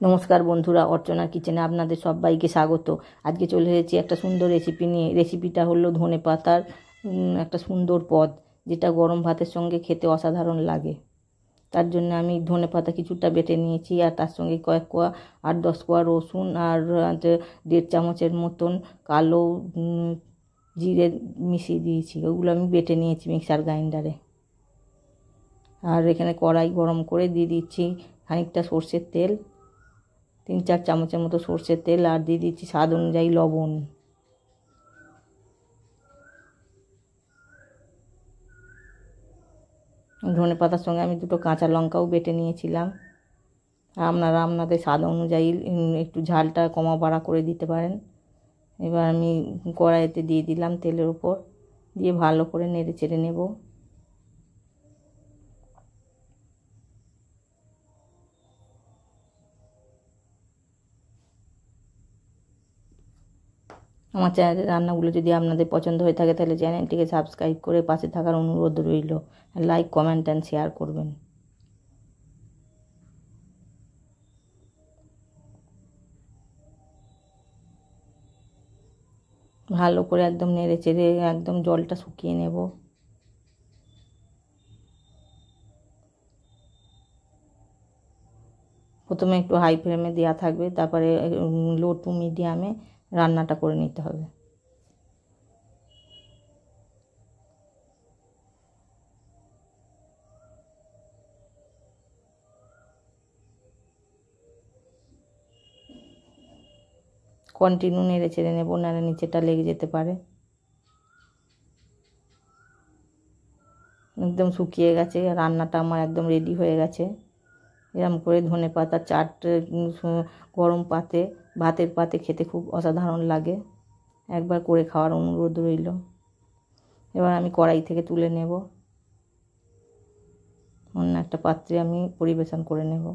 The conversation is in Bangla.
নমস্কার বন্ধুরা, অর্চনা কিচেনে আপনাদের সবাইকে স্বাগত। আজকে চলে এসেছি একটা সুন্দর রেসিপি নিয়ে। রেসিপিটা হলো ধনেপাতার একটা সুন্দর পদ, যেটা গরম ভাতের সঙ্গে খেতে অসাধারণ লাগে। তার জন্য আমি ধনেপাতা কিছুটা বেটে নিয়েছি, আর তার সঙ্গে কয়েক কোয়া 8-10 কোয়া রসুন আর 1.5 চামচের মতন কালো জিরে মিশিয়ে দিয়েছি। ওগুলো আমি বেটে নিয়েছি মিক্সার গ্রাইন্ডারে। আর এখানে কড়াই গরম করে দিয়ে দিচ্ছি খানিকটা সর্ষের তেল, 3-4 চামচের মতো সর্ষের তেল, আর দিয়ে দিচ্ছি স্বাদ অনুযায়ী লবণ। ধনে পাতার সঙ্গে আমি 2টো কাঁচা লঙ্কাও বেটে নিয়েছিলাম। আপনারা আপনাদের স্বাদ অনুযায়ী একটু ঝালটা কমা বাড়া করে দিতে পারেন। এবার আমি কড়াইতে দিয়ে দিলাম তেলের উপর, দিয়ে ভালো করে নেড়ে চেড়ে নেব। আমার চ্যানেলের রান্নাগুলো যদি আপনাদের পছন্দ হয়ে থাকে, তাহলে চ্যানেলটিকে সাবস্ক্রাইব করে পাশে থাকার অনুরোধ রইল। লাইক, কমেন্ট অ্যান্ড শেয়ার করবেন। ভালো করে একদম নেড়ে চেড়ে একদম জলটা শুকিয়ে নেব। প্রথমে একটু হাই ফ্লেমে দেওয়া থাকবে, তারপরে লো টু মিডিয়ামে রান্নাটা করে নিতে হবে। কন্টিনিউ নেড়ে চেড়ে নেবো, নাহলে নিচেটা লেগে যেতে পারে। একদম শুকিয়ে গেছে, রান্নাটা আমার একদম রেডি হয়ে গেছে। এরকম করে ধনেপাতা চাট গরম পাতে, ভাতের পাতে খেতে খুব অসাধারণ লাগে। একবার করে খাওয়ার অনুরোধ রইল। এবার আমি কড়াই থেকে তুলে নেব, অন্য একটা পাত্রে আমি পরিবেশন করে নেব।